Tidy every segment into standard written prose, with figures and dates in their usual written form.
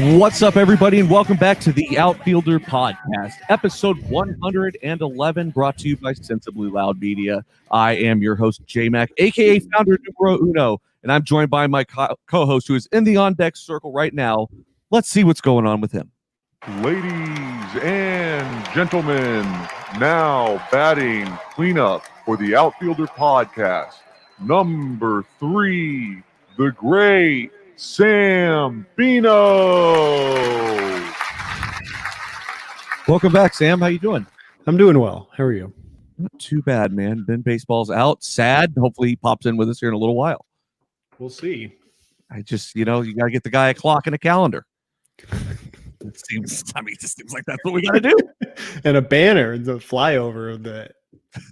What's up, everybody, and welcome back to the Outfielder podcast, episode 111, brought to you by Sensibly Loud Media. I am your host, J-Mac, a.k.a. founder numero uno, and I'm joined by my co-host, who is in the on-deck circle right now. Let's see what's going on with him. Ladies and gentlemen, now batting cleanup for the Outfielder podcast, number 3, the Great Sambino. Welcome back, Sam. How you doing? I'm doing well. How are you? Not too bad, man. Ben Baseball's out. Sad. Hopefully he pops in with us here in a little while. We'll see. I just, you got to get the guy a clock and a calendar. It seems like that's what we got to do. And a banner, the flyover of the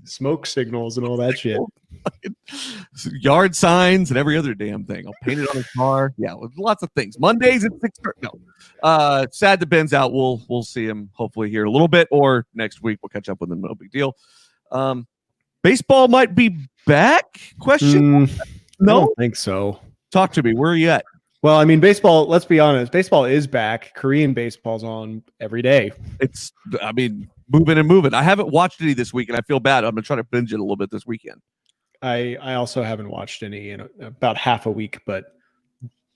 smoke signals and all that shit. Yard signs and every other damn thing. I'll paint it on his car. Yeah, lots of things. Mondays at 6:30. No. Sad that Ben's out. We'll see him hopefully here in a little bit, or next week we'll catch up with him. No big deal. Baseball might be back? No, I No? don't think so. Talk to me. Where are you at? Well, I mean, baseball, let's be honest, baseball is back. Korean baseball's on every day. Moving and moving. I haven't watched any this week, and I feel bad. I'm going to try to binge it a little bit this weekend. I also haven't watched any in about half a week, but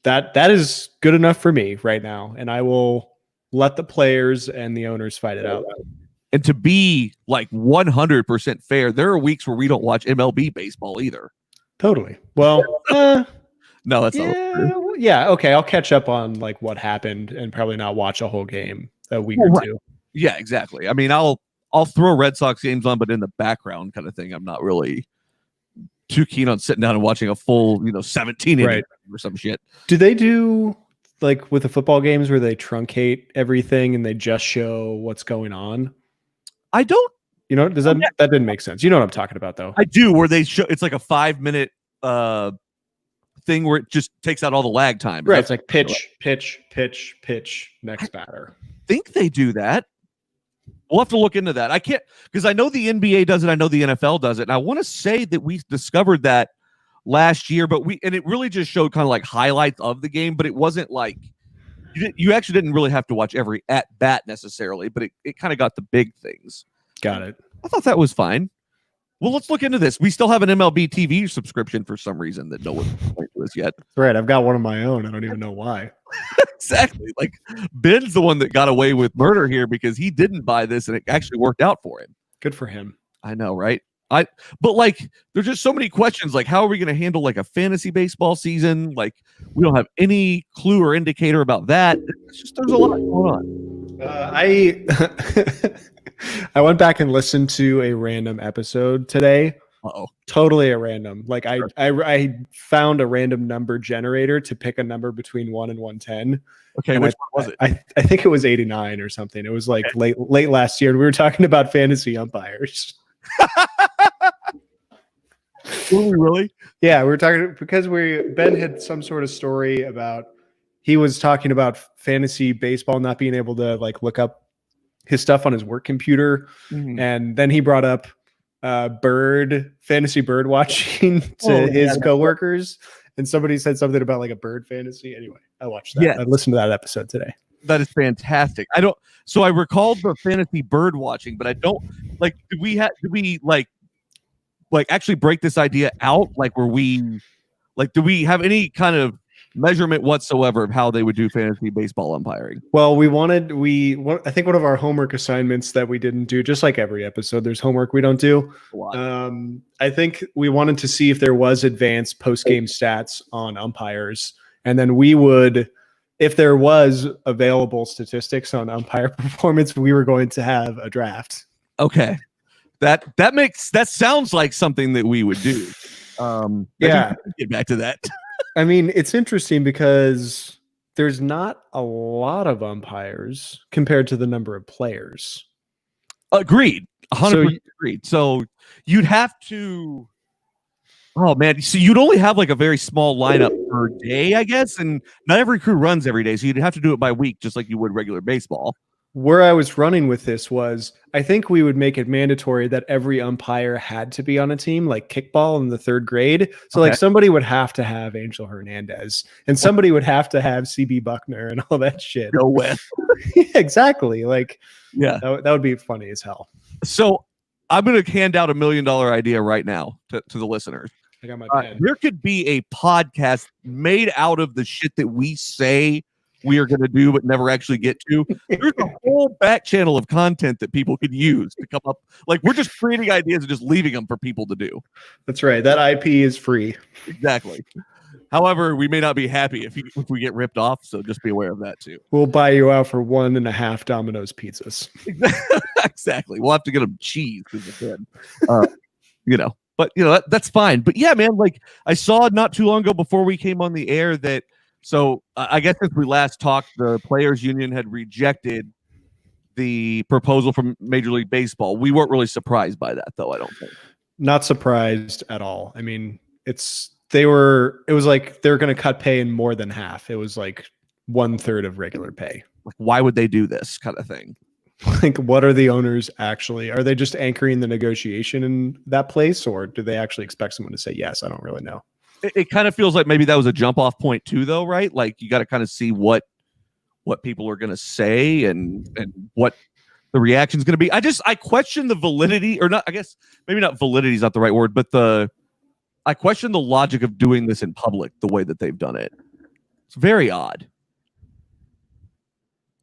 that is good enough for me right now, and I will let the players and the owners fight it out. And to be like 100% fair, there are weeks where we don't watch MLB baseball either. Totally. Well, no, that's not true. Yeah, okay. I'll catch up on like what happened and probably not watch a whole game a week or two. Yeah, exactly. I mean, I'll throw Red Sox games on, but in the background kind of thing. I'm not really too keen on sitting down and watching a full, 17 innings or some shit. Do they do like with the football games where they truncate everything and they just show what's going on? I don't. Does that didn't make sense? You know what I'm talking about, though. I do. Where they show it's like a 5-minute thing where it just takes out all the lag time. Right. It's like pitch, next batter. I think they do that. We'll have to look into that. I can't, because I know the NBA does it. I know the NFL does it. And I want to say that we discovered that last year, and it really just showed kind of like highlights of the game, but it wasn't like, you actually didn't really have to watch every at bat necessarily, but it kind of got the big things. Got it. I thought that was fine. Well, let's look into this. We still have an MLB TV subscription for some reason that no one's explained to us yet. Right. I've got one of my own. I don't even know why. Exactly. Like Ben's the one that got away with murder here because he didn't buy this and it actually worked out for him. Good for him. I know, right? But like there's just so many questions, like how are we going to handle like a fantasy baseball season? Like we don't have any clue or indicator about that. It's just there's a lot going on. I went back and listened to a random episode today. Uh-oh. Totally a random. Like I found a random number generator to pick a number between 1 and 110. Okay, and which one was it? I think it was 89 or something. It was like late last year, and we were talking about fantasy umpires. Were we really? Yeah, we were talking because Ben had some sort of story about he was talking about fantasy baseball not being able to like look up his stuff on his work computer, and then he brought up fantasy bird watching to his coworkers, and somebody said something about like a bird fantasy. Anyway, I watched that. Yeah. I listened to that episode today. That is fantastic. I recalled the fantasy bird watching, but I don't like. Do we actually break this idea out? Like, do we have any kind of measurement whatsoever of how they would do fantasy baseball umpiring? Well, I think one of our homework assignments that we didn't do, just like every episode, there's homework we don't do. I think we wanted to see if there was advanced post-game stats on umpires, and then we would, if there was available statistics on umpire performance, we were going to have a draft. Okay. That sounds like something that we would do. Yeah. Get back to that. I mean, it's interesting because there's not a lot of umpires compared to the number of players. Agreed. 100% agreed. So you'd have to. Oh man, so you'd only have like a very small lineup per day, I guess, and not every crew runs every day, so you'd have to do it by week, just like you would regular baseball. where I was running with this was I think we would make it mandatory that every umpire had to be on a team, like kickball in the 3rd grade. So like somebody would have to have Angel Hernandez and somebody would have to have CB Buckner and all that shit. Go with. Yeah, exactly. Like, yeah, that would be funny as hell. So I'm going to hand out $1 million idea right now to the listeners. I got my pen. There could be a podcast made out of the shit that we say we are going to do but never actually get to. There's a whole back channel of content that people could use to come up. Like, we're just creating ideas and just leaving them for people to do. That's right. That IP is free. Exactly. However, we may not be happy if we get ripped off, so just be aware of that too. We'll buy you out for 1.5 Domino's pizzas. Exactly. We'll have to get them cheese because it's good. But that's fine. But yeah, man, like I saw not too long ago before we came on the air that, so I guess since we last talked, the Players Union had rejected the proposal from Major League Baseball. We weren't really surprised by that, though, I don't think. Not surprised at all. I mean, it was like they're going to cut pay in more than half. It was like 1/3 of regular pay. Like, why would they do this kind of thing? Like, what are the owners actually? Are they just anchoring the negotiation in that place, or do they actually expect someone to say yes? I don't really know. It kind of feels like maybe that was a jump off point too, though, right? Like, you got to kind of see what people are going to say and what the reaction is going to be. I question the validity, or not. I guess maybe not validity is not the right word, but I question the logic of doing this in public the way that they've done it. It's very odd.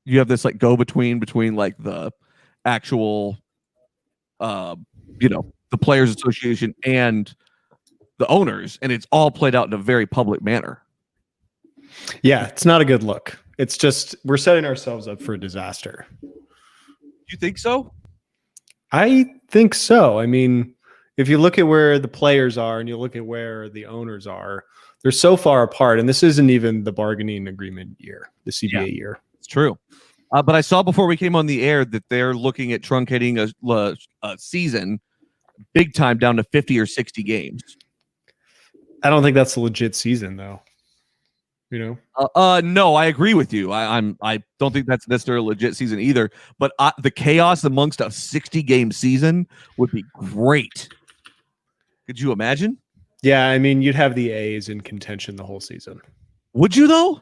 You have this like go between like the actual, the Players Association and the owners, and it's all played out in a very public manner. Yeah, it's not a good look. It's just we're setting ourselves up for a disaster. You think so? I think so. I mean, if you look at where the players are and you look at where the owners are, they're so far apart, and this isn't even the bargaining agreement year, the CBA year. It's true. But I saw before we came on the air that they're looking at truncating a season big time down to 50 or 60 games. I don't think that's a legit season, though. No, I agree with you. I don't think that's necessarily a legit season either. But the chaos amongst a 60-game season would be great. Could you imagine? Yeah, I mean, you'd have the A's in contention the whole season. Would you, though?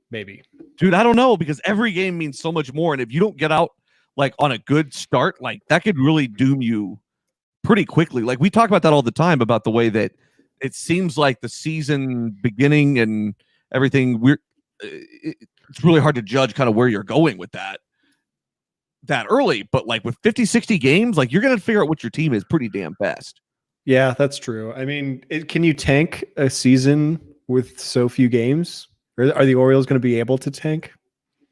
Maybe. Dude, I don't know, because every game means so much more. And if you don't get out like on a good start, like that could really doom you pretty quickly. Like we talk about that all the time, about the way that it seems like the season beginning and everything, it's really hard to judge kind of where you're going with that early. But like with 50, 60 games, like you're going to figure out what your team is pretty damn fast. Yeah, that's true. I mean, can you tank a season with so few games? Or are the Orioles going to be able to tank?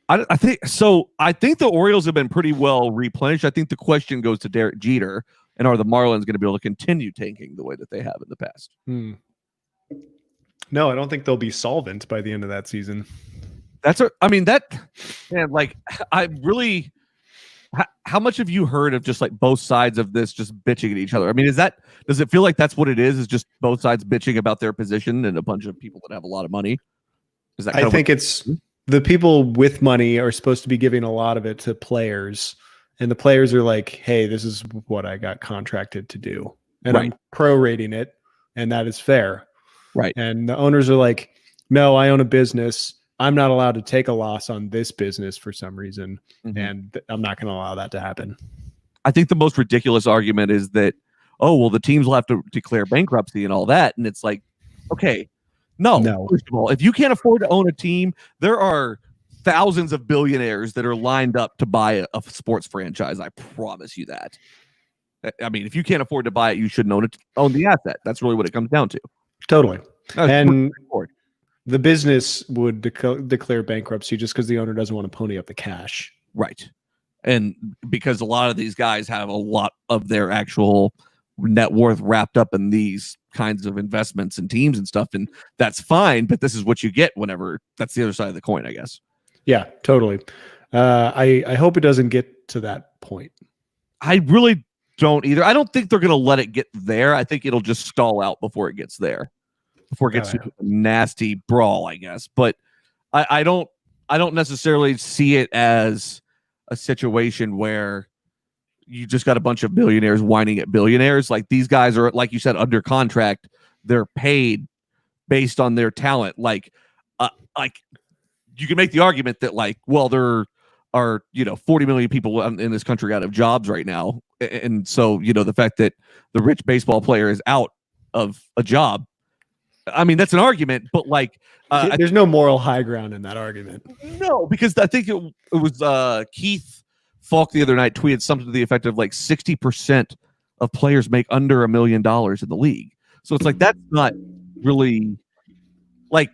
I think so. I think the Orioles have been pretty well replenished. I think the question goes to Derek Jeter, and are the Marlins going to be able to continue tanking the way that they have in the past? No, I don't think they'll be solvent by the end of that season. How much have you heard of just like both sides of this just bitching at each other? I mean, does it feel like that's what it is just both sides bitching about their position and a bunch of people that have a lot of money? I think it's the people with money are supposed to be giving a lot of it to players, and the players are like, hey, this is what I got contracted to do, and I'm prorating it, and that is fair. Right. And the owners are like, no, I own a business. I'm not allowed to take a loss on this business for some reason, and I'm not going to allow that to happen. I think the most ridiculous argument is that, oh, well, the teams will have to declare bankruptcy and all that, and it's like, okay, no. First of all, if you can't afford to own a team, there are thousands of billionaires that are lined up to buy a sports franchise. I promise you that. I mean, if you can't afford to buy it, you shouldn't own the asset. That's really what it comes down to. Totally. And the business would declare bankruptcy just because the owner doesn't want to pony up the cash. Right. And because a lot of these guys have a lot of their actual net worth wrapped up in these kinds of investments and teams and stuff, and that's fine, but this is what you get whenever that's the other side of the coin, I guess. Yeah, totally. I hope it doesn't get to that point. I really don't either. I don't think they're going to let it get there. I think it'll just stall out before it gets there, before it gets to a nasty brawl, I guess. But I don't necessarily see it as a situation where you just got a bunch of billionaires whining at billionaires. Like these guys are, like you said, under contract. They're paid based on their talent. Like you can make the argument that like, well, there are 40 million people in this country out of jobs right now, and so the fact that the rich baseball player is out of a job, I mean that's an argument, but like there's no moral high ground in that argument. No, because I think it was Keith Falk the other night tweeted something to the effect of like 60% of players make under $1 million in the league. So it's like that's not really like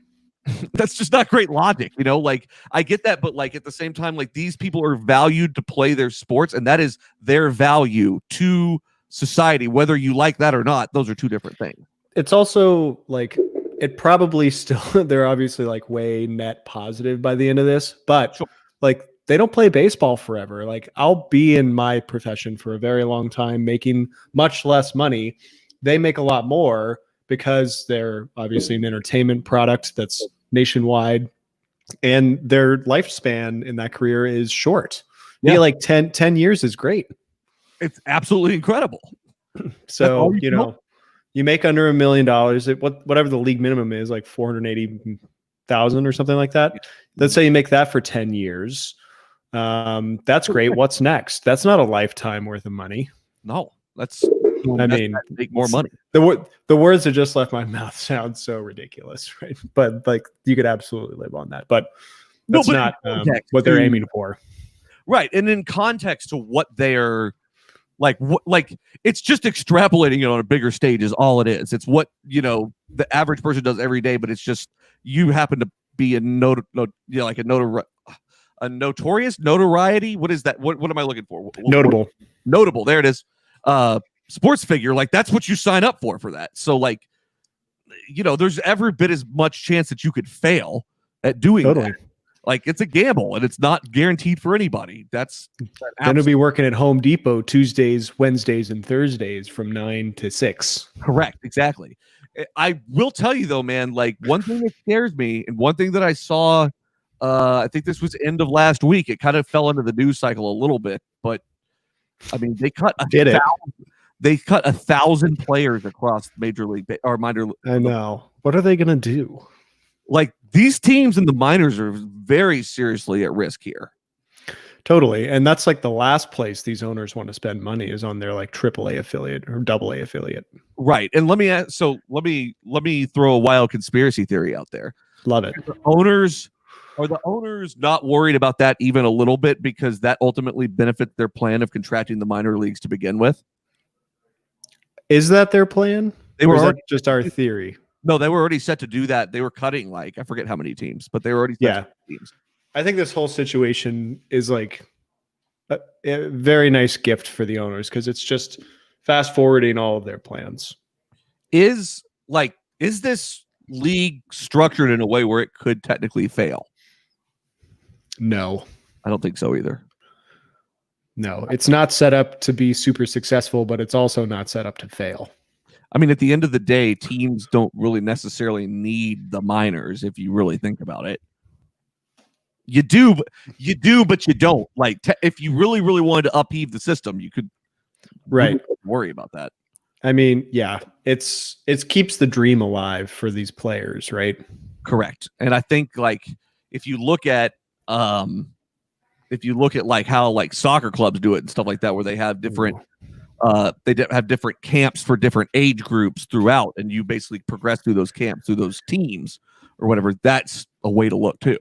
that's just not great logic, like I get that, but like at the same time, like these people are valued to play their sports, and that is their value to society, whether you like that or not. Those are two different things. It's also like it probably still they're obviously like way net positive by the end of this, but sure. Like they don't play baseball forever. Like I'll be in my profession for a very long time making much less money. They make a lot more because they're obviously an entertainment product that's nationwide, and their lifespan in that career is short. Yeah, like 10 years is great. It's absolutely incredible. So, you make under $1 million, whatever the league minimum is, like 480,000 or something like that. Let's say you make that for 10 years. That's great. What's next? That's not a lifetime worth of money. No, make more money. The words that just left my mouth sound so ridiculous, right? But like you could absolutely live on that. But that's not what they're aiming for. Right. And in context to what they're like it's just extrapolating it on a bigger stage is all it is. It's what the average person does every day, but it's just you happen to be a notorious notoriety. What is that? What am I looking for? Notable. There it is. Sports figure. Like that's what you sign up for that. So like, there's every bit as much chance that you could fail at doing that. Like it's a gamble, and it's not guaranteed for anybody. That's going to be working at Home Depot Tuesdays, Wednesdays, and Thursdays from 9 to 6. Correct. Exactly. I will tell you though, man, like one thing that scares me, and one thing that I saw, I think this was end of last week. It kind of fell into the news cycle a little bit, but I mean, they cut 1,000 players across Major League or minor. I know. What are they going to do? Like these teams in the minors are very seriously at risk here. Totally. And that's like the last place these owners want to spend money is on their like AAA affiliate or AA affiliate. Right. And let me throw a wild conspiracy theory out there. Love it. Are the owners not worried about that even a little bit, because that ultimately benefits their plan of contracting the minor leagues to begin with? Is that their plan? Just our theory. No, they were already set to do that. They were cutting I forget how many teams, but they were already set to teams. I think this whole situation is like a very nice gift for the owners, because it's just fast forwarding all of their plans. Is this league structured in a way where it could technically fail? No, I don't think so either. No, it's not set up to be super successful, but it's also not set up to fail. I mean, at the end of the day, teams don't really necessarily need the minors if you really think about it. You do, but you don't. Like, if you really, really wanted to upheave the system, you could worry about that. I mean, yeah, it keeps the dream alive for these players, right? Correct. And I think like if you look at like how like soccer clubs do it and stuff like that, where they have different have different camps for different age groups throughout, and you basically progress through those camps, through those teams or whatever. That's a way to look too.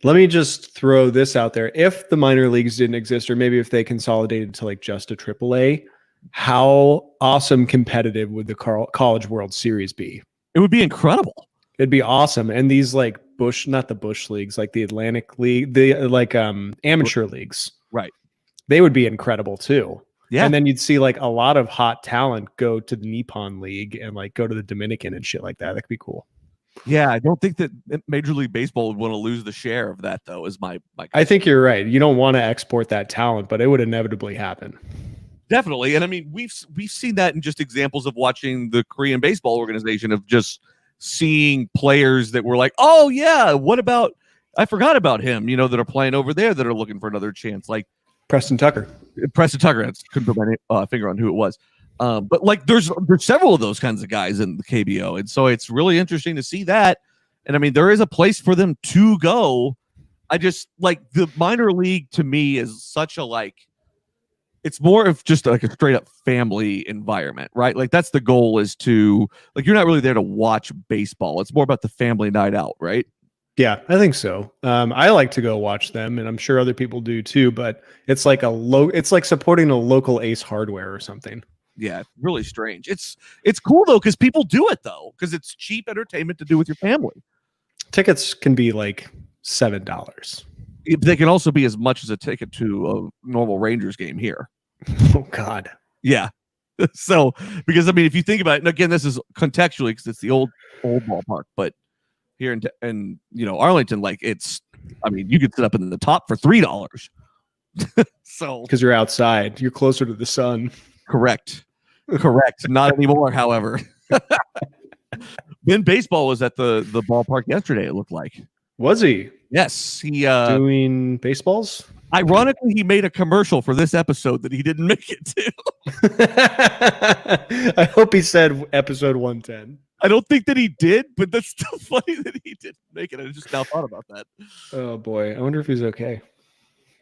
Let me just throw this out there. If the minor leagues didn't exist, or maybe if they consolidated to like just a AAA, how awesome competitive would the College World Series be? It would be incredible. It'd be awesome. And these like not the Bush leagues, like the Atlantic League, the like amateur leagues, right? They would be incredible too. Yeah. And then you'd see like a lot of hot talent go to the Nippon League and like go to the Dominican and shit like that. That could be cool. Yeah, I don't think that Major League Baseball would want to lose the share of that, though, is my I think you're right. You don't want to export that talent, but it would inevitably happen. Definitely. And I mean, we've seen that in just examples of watching the Korean baseball organization, of just seeing players that were like, oh yeah, what about, I forgot about him, that are playing over there that are looking for another chance. Like Preston Tucker. Preston Tucker. I couldn't put my finger on who it was. But like there's several of those kinds of guys in the KBO. And so it's really interesting to see that. And I mean, there is a place for them to go. I just like the minor league to me is such a it's more of just like a straight up family environment, right? Like that's the goal is to like, you're not really there to watch baseball. It's more about the family night out, right? Yeah, I think so. I like to go watch them, and I'm sure other people do too. But it's like it's like supporting a local Ace Hardware or something. Yeah, really strange. It's cool though because people do it though because it's cheap entertainment to do with your family. Tickets can be like $7. They can also be as much as a ticket to a normal Rangers game here. Oh God. Yeah. So because I mean, if you think about it, and again, this is contextually because it's the old ballpark, but here in Arlington, like you could sit up in the top for $3. So because you're outside, you're closer to the sun. Correct. Not anymore, however. Ben Baseball was at the ballpark yesterday, it looked like. Was he? Yes. He doing baseballs? Ironically, he made a commercial for this episode that he didn't make it to. I hope he said episode 110. I don't think that he did, but that's still funny that he didn't make it. I just now thought about that. Oh boy. I wonder if he's okay.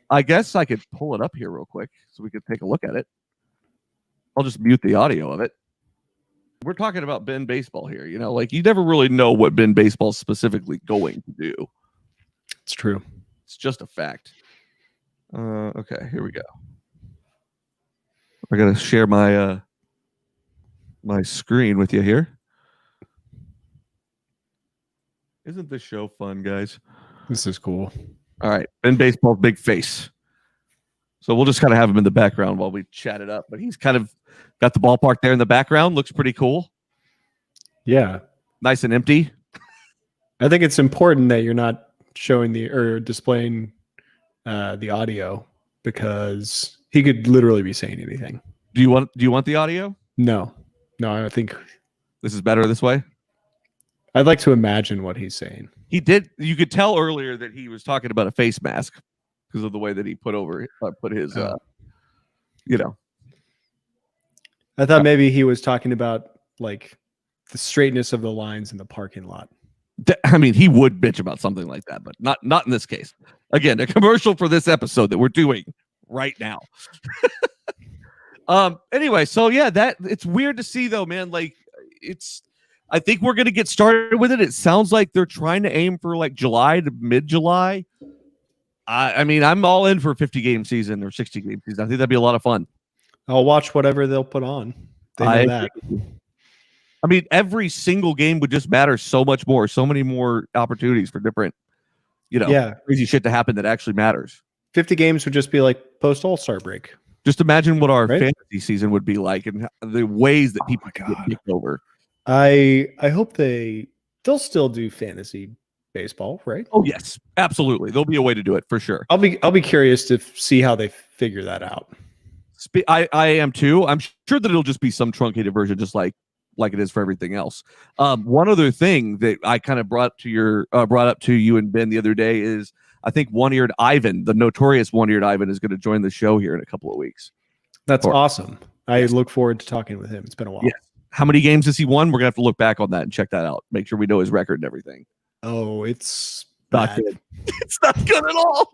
I guess I could pull it up here real quick so we could take a look at it. I'll just mute the audio of it. We're talking about Ben Baseball here. Like you never really know what Ben Baseball's specifically going to do. It's true. It's just a fact. Okay, here we go. I gotta share my my screen with you here. Isn't this show fun, guys? This is cool. All right, Ben Baseball's big face. So we'll just kind of have him in the background while we chat it up. But he's kind of got the ballpark there in the background. Looks pretty cool. Yeah. Nice and empty. I think it's important that you're not showing or displaying the audio because he could literally be saying anything. Do you want the audio? No, I think this is better this way. I'd like to imagine what he's saying. He did. You could tell earlier that he was talking about a face mask because of the way that he put his, I thought maybe he was talking about like the straightness of the lines in the parking lot. I mean, he would bitch about something like that, but not in this case. Again, a commercial for this episode that we're doing right now. Anyway, so yeah, that it's weird to see though, man. Like I think we're gonna get started with it. It sounds like they're trying to aim for like July to mid-July. I mean, I'm all in for a 50-game season or 60-game season. I think that'd be a lot of fun. I'll watch whatever they'll put on. They know that. I mean, every single game would just matter so much more. So many more opportunities for different, crazy shit to happen that actually matters. 50 games would just be like post All-Star break. Just imagine what our fantasy season would be like and the ways that people get picked over. I hope they'll still do fantasy baseball, right? Oh yes, absolutely. There'll be a way to do it for sure. I'll be curious to see how they figure that out. I am too. I'm sure that it'll just be some truncated version, just like it is for everything else. One other thing that I kind of brought up to you and Ben the other day is I think One-Eared Ivan, the notorious One-Eared Ivan, is going to join the show here in a couple of weeks. That's awesome. I look forward to talking with him. It's been a while. Yeah. How many games has he won? We're gonna have to look back on that and check that out. Make sure we know his record and everything. Oh, it's not good. It's not good at all.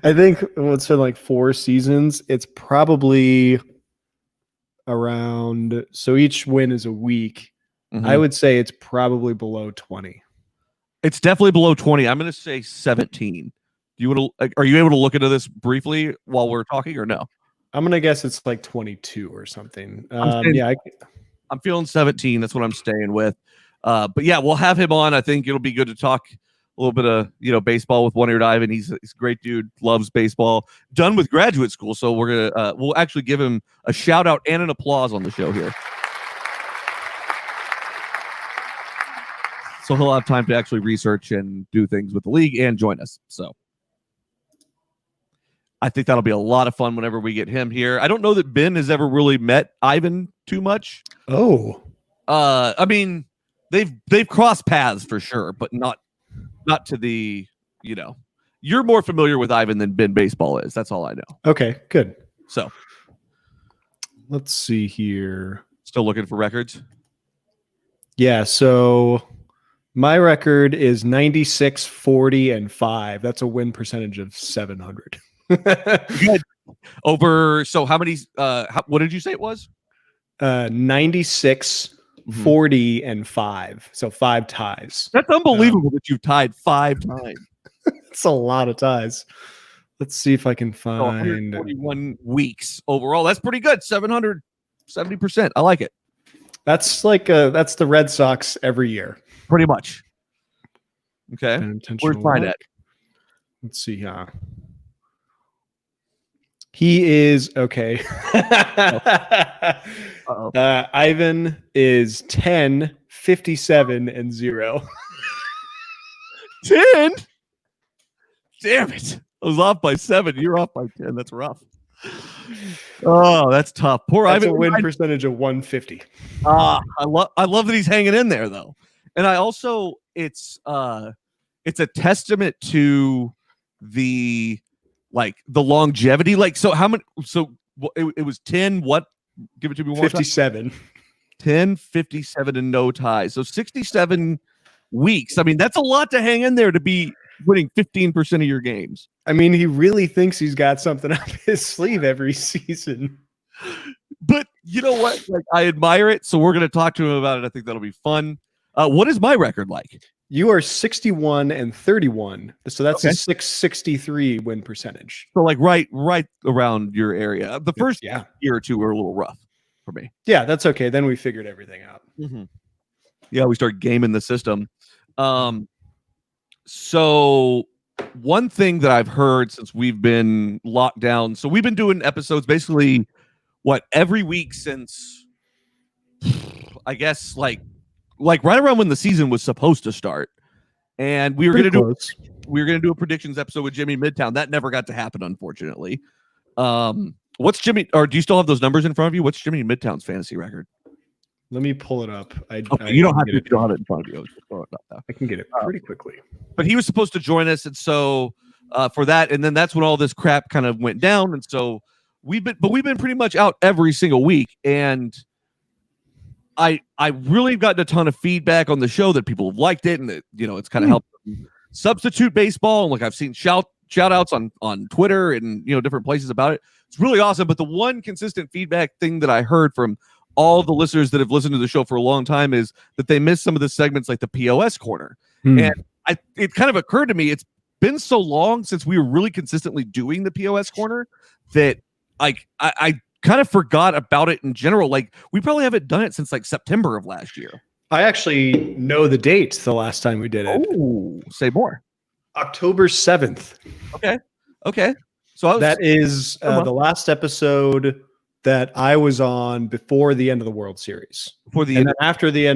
I think it's been like 4 seasons. It's probably around. So each win is a week. Mm-hmm. I would say it's probably below 20. It's definitely below 20. I'm going to say 17. Are you able to look into this briefly while we're talking or no? I'm going to guess it's like 22 or something. I'm feeling 17. That's what I'm staying with. But yeah, we'll have him on. I think it'll be good to talk a little bit of baseball with One-Eared Ivan. He's a great dude, loves baseball, done with graduate school. So we'll actually give him a shout out and an applause on the show here. So he'll have time to actually research and do things with the league and join us. So I think that'll be a lot of fun whenever we get him here. I don't know that Ben has ever really met Ivan too much. Oh, I mean, they've crossed paths for sure, but not to the, you're more familiar with Ivan than Ben Baseball is. That's all I know. Okay, good. So let's see here. Still looking for records? Yeah, so my record is 96, 40, and 5. That's a win percentage of 700. Good. Over, so how many, what did you say it was? 96, 40, and 5. So 5 ties. That's unbelievable that you've tied 5 times. That's a lot of ties. Let's see if I can find 141 weeks overall. That's pretty good. 770%. I like it. That's like that's the Red Sox every year. Pretty much. Okay. Where's mine at? Let's see. He is okay. Ivan is 10, 57, and 0. 10? Damn it. I was off by 7. You're off by 10. That's rough. Oh, that's tough. Poor That's Ivan. a win percentage of 150. I love that he's hanging in there though. And I also it's a testament to the longevity. Like, so how many, so it was 10, what? Give it to me one more time. 57. 10, 57 and no ties. So 67 weeks. I mean, that's a lot to hang in there to be winning 15% of your games. I mean, he really thinks he's got something up his sleeve every season. But you know what? Like, I admire it. So we're going to talk to him about it. I think that'll be fun. What is my record like? You are 61 and 31. So that's a 663 win percentage. So like right around your area. The first year or two were a little rough for me. Yeah, that's okay. Then we figured everything out. Mm-hmm. Yeah, we started gaming the system. So one thing that I've heard since we've been locked down, so we've been doing episodes basically every week since I guess like right around when the season was supposed to start. And we were going to do a predictions episode with Jimmy Midtown. That never got to happen, unfortunately. What's Jimmy, or do you still have those numbers in front of you? What's Jimmy Midtown's fantasy record? Let me pull it up. You don't have to. You don't have it in front of you. I can get it pretty quickly. But he was supposed to join us, and so for that, and then that's when all this crap kind of went down, and so we've been pretty much out every single week, and I really gotten a ton of feedback on the show that people have liked it, and that it's kind of helped them substitute baseball. And like I've seen shout outs on Twitter and different places about it. It's really awesome. But the one consistent feedback thing that I heard from all the listeners that have listened to the show for a long time is that they miss some of the segments like the POS corner. And it kind of occurred to me, it's been so long since we were really consistently doing the POS corner that I kind of forgot about it in general. Like, we probably haven't done it since like September of last year. I actually know the date the last time we did it. Oh, say more. October 7th. Okay. So that is the last episode that I was on before the end of the World Series. After the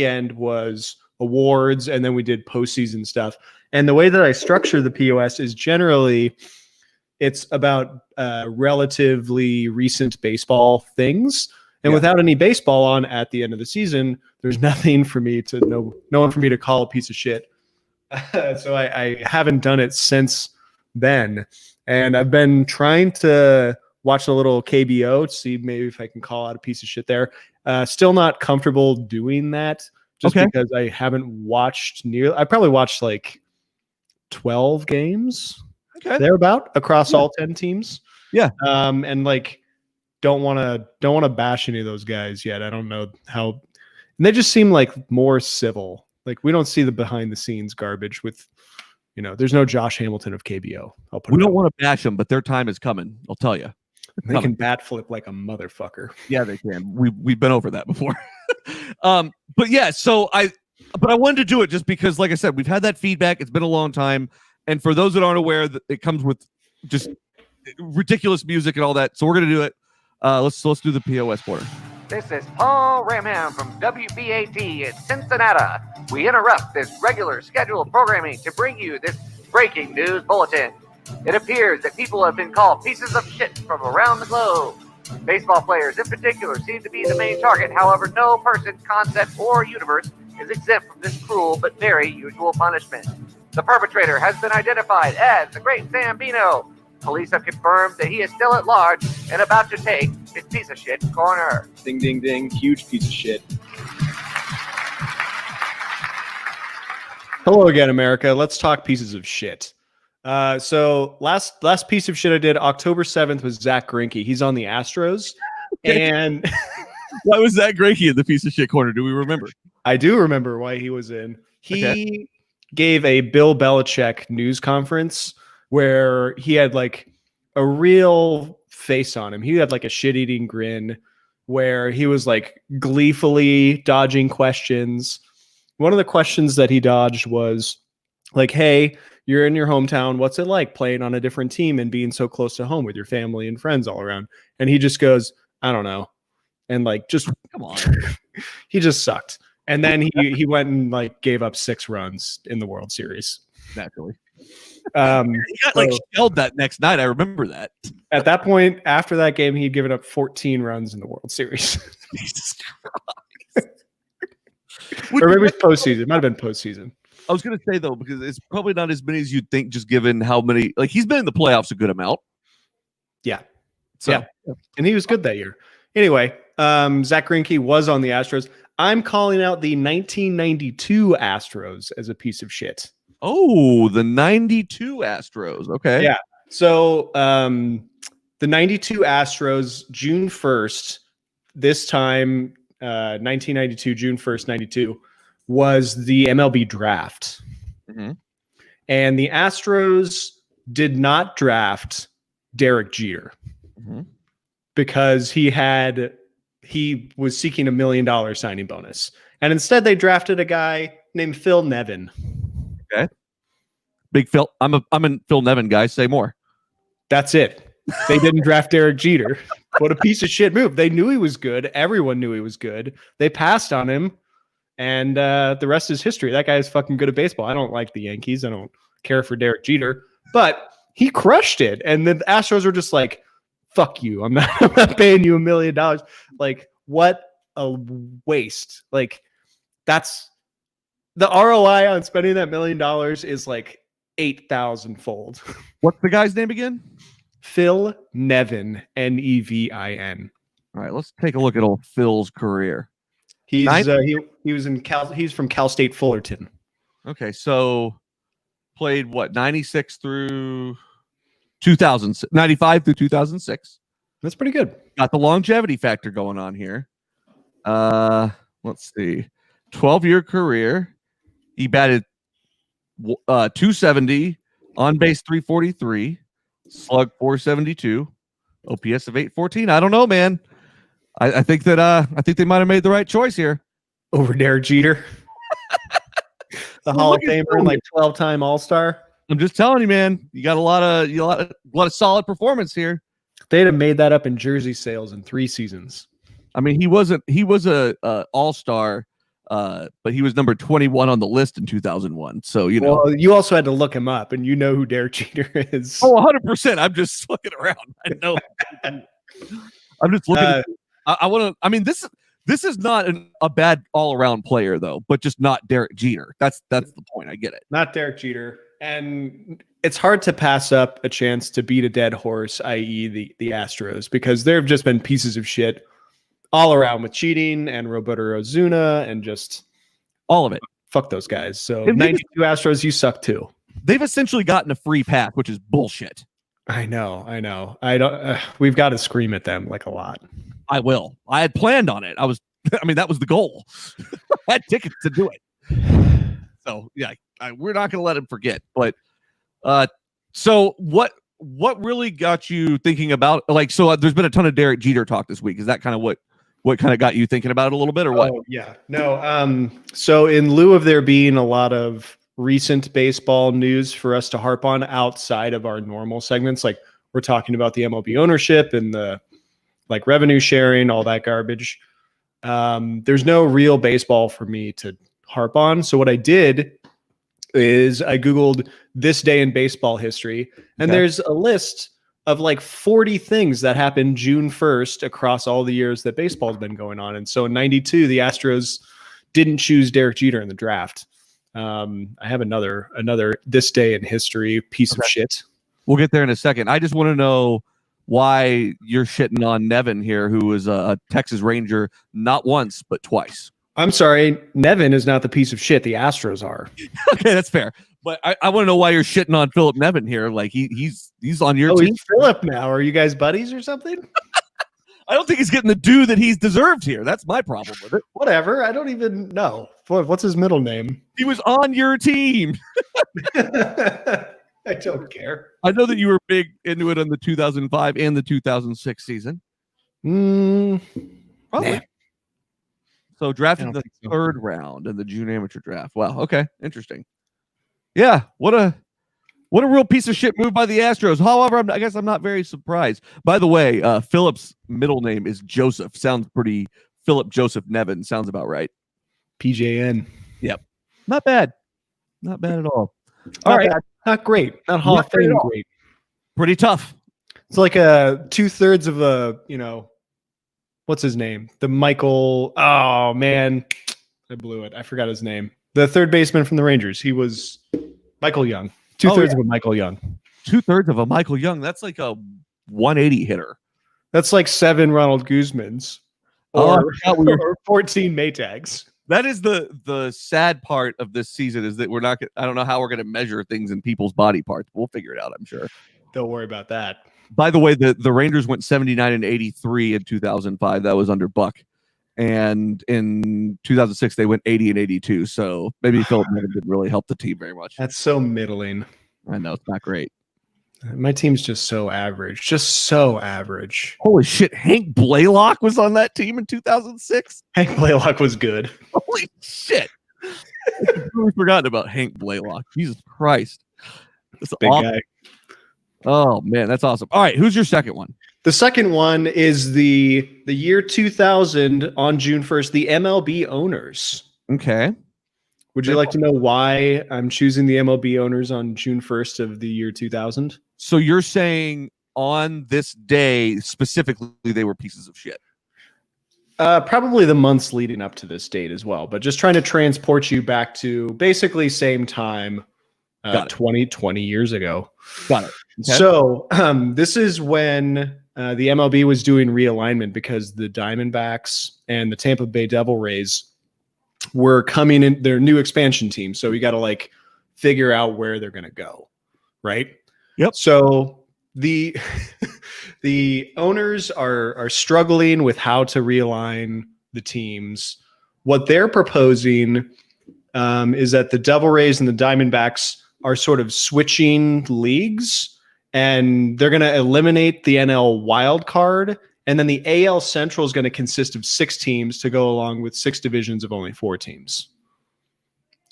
end was awards, and then we did postseason stuff. And the way that I structure the POS is generally it's about relatively recent baseball things. And without any baseball on at the end of the season, there's nothing for me to no one for me to call a piece of shit. So I haven't done it since then. And I've been trying to watch a little KBO to see maybe if I can call out a piece of shit there. Still not comfortable doing that just because I haven't watched I probably watched like 12 games thereabout across all 10 teams. Yeah. And like don't want to bash any of those guys yet. I don't know how, and they just seem like more civil. Like, we don't see the behind the scenes garbage with, there's no Josh Hamilton of KBO. We don't want to bash them, but their time is coming. I'll tell you. They can bat flip like a motherfucker. Yeah, they can. We've been over that before. But yeah, but I wanted to do it just because, like I said, we've had that feedback. It's been a long time. And for those that aren't aware, that it comes with just ridiculous music and all that. So we're going to do it. Let's do the POS quarter. This is Paul Ramham from WBAT in Cincinnati. We interrupt this regular scheduled programming to bring you this breaking news bulletin. It appears that people have been called pieces of shit from around the globe. Baseball players in particular seem to be the main target. However, no person, concept, or universe is exempt from this cruel but very usual punishment. The perpetrator has been identified as the Great Sambino. Police have confirmed that he is still at large and about to take his piece of shit corner. Ding, ding, ding. Huge piece of shit. Hello again, America. Let's talk pieces of shit. So last piece of shit I did, October 7th, was Zach Greinke. He's on the Astros. And why was Zach Greinke in the piece of shit corner? Do we remember? I do remember why he was in. He gave a Bill Belichick news conference where he had like a real face on him. He had like a shit-eating grin where he was like gleefully dodging questions. One of the questions that he dodged was like, hey, you're in your hometown. What's it like playing on a different team and being so close to home with your family and friends all around? And he just goes, I don't know. And like, just come on. He just sucked. And then he went and like gave up 6 runs in the World Series. Naturally. He got like shelled that next night. I remember that. At that point, after that game, he'd given up 14 runs in the World Series. Jesus Christ. Or maybe it's postseason. It might have been postseason. I was going to say, though, because it's probably not as many as you'd think, just given how many. Like, he's been in the playoffs a good amount. Yeah. So. Yeah. And he was good that year. Anyway, Zach Greinke was on the Astros. I'm calling out the 1992 Astros as a piece of shit. Oh, the 92 Astros. Okay. Yeah. So the 92 Astros, June 1st, this time, 1992, June 1st, 92, was the MLB draft. Mm-hmm. And the Astros did not draft Derek Jeter because he was seeking $1 million signing bonus. And instead they drafted a guy named Phil Nevin. Okay. Big Phil. I'm a Phil Nevin guy. Say more. That's it. They didn't draft Derek Jeter. What a piece of shit move. They knew he was good. Everyone knew he was good. They passed on him. And the rest is history. That guy is fucking good at baseball. I don't like the Yankees. I don't care for Derek Jeter. But he crushed it. And the Astros were just like, fuck you. I'm not paying you $1 million. Like, what a waste. Like, that's the ROI on spending that $1 million is like 8,000-fold. What's the guy's name again? Phil Nevin, Nevin. All right, let's take a look at old Phil's career. He was in Cal. He's from Cal State Fullerton. Okay, so played what 96 through 2000, 95 through 2006. That's pretty good. Got the longevity factor going on here. Let's see, 12-year career. He batted 270, on base 343, slug 472, OPS of 814. I don't know, man. I think that I think they might have made the right choice here over Derek Jeter, the Hall of Famer and like 12-time All-Star. I'm just telling you, man. You got a lot of solid performance here. They'd have made that up in jersey sales in 3 seasons. I mean, he was a All-Star, but he was number 21 on the list in 2001. So you know, well, you also had to look him up, and you know who Derek Jeter is. Oh, 100%. I'm just looking around. I know. I'm just looking. I want to. I mean, this is not a bad all-around player though, but just not Derek Jeter. That's the point. I get it. Not Derek Jeter, and it's hard to pass up a chance to beat a dead horse, i.e., the Astros, because there have just been pieces of shit all around with cheating and Roberto Ozuna and just all of it. Fuck those guys. So 92 Astros, you suck too. They've essentially gotten a free pass, which is bullshit. I know. I don't. We've got to scream at them like a lot. I will. I had planned on it. I mean, that was the goal. I had tickets to do it. So yeah, we're not going to let him forget. But so what really got you thinking about like? So there's been a ton of Derek Jeter talk this week. Is that kind of what kind of got you thinking about it a little bit, or what? Oh, yeah. No. So in lieu of there being a lot of recent baseball news for us to harp on outside of our normal segments, like we're talking about the MLB ownership and the like revenue sharing, all that garbage. There's no real baseball for me to harp on. So what I did is I Googled this day in baseball history, and there's a list of like 40 things that happened June 1st across all the years that baseball's been going on. And so in 92, the Astros didn't choose Derek Jeter in the draft. I have another this day in history piece of shit. We'll get there in a second. I just want to know why you're shitting on Nevin here, who was a Texas Ranger not once but twice. I'm sorry, Nevin is not the piece of shit. The Astros are. Okay, that's fair. But I want to know why you're shitting on Philip Nevin here. Like he's on your team. He's Philip now. Are you guys buddies or something? I don't think he's getting the due that he's deserved here. That's my problem with it. Whatever. I don't even know. What's his middle name? He was on your team. I don't care. I know that you were big into it in the 2005 and the 2006 season. Probably. Nah. So drafted the third round in the June amateur draft. Wow. Okay. Interesting. Yeah. What a real piece of shit move by the Astros. However, I guess I'm not very surprised. By the way, Philip's middle name is Joseph. Sounds pretty Philip Joseph Nevin. Sounds about right. PJN. Yep. Not bad. Not bad at all. All right. Not great. Not Hall of Fame great. Pretty tough. It's like a 2/3 of a, what's his name? The Michael. Oh, man. I blew it. I forgot his name. The third baseman from the Rangers. He was Michael Young. 2/3 of a Michael Young. 2/3 of a Michael Young. That's like a 180 hitter. That's like 7 Ronald Guzmans. Or 14 Maytags. That is the sad part of this season is that I don't know how we're going to measure things in people's body parts. We'll figure it out, I'm sure. Don't worry about that. By the way, the Rangers went 79 and 83 in 2005. That was under Buck. And in 2006, they went 80 and 82. So maybe Philip Nevin didn't really help the team very much. That's so middling. I know. It's not great. My team's just so average. Just so average. Holy shit. Hank Blaylock was on that team in 2006? Hank Blaylock was good. Holy shit. I've really forgotten about Hank Blaylock. Jesus Christ. That's big awesome. Guy. Oh, man. That's awesome. All right. Who's your second one? The second one is the year 2000 on June 1st, the MLB owners. Okay. Would you like to know why I'm choosing the MLB owners on June 1st of the year 2000? So you're saying on this day, specifically, they were pieces of shit? Probably the months leading up to this date as well, but just trying to transport you back to basically same time, 20 years ago. Got it. Okay. So this is when the MLB was doing realignment because the Diamondbacks and the Tampa Bay Devil Rays were coming in their new expansion team. So we got to figure out where they're going to go. Right. Yep. So the owners are struggling with how to realign the teams. What they're proposing is that the Devil Rays and the Diamondbacks are sort of switching leagues, and they're going to eliminate the NL wild card. And then the AL Central is going to consist of 6 teams to go along with 6 divisions of only 4 teams.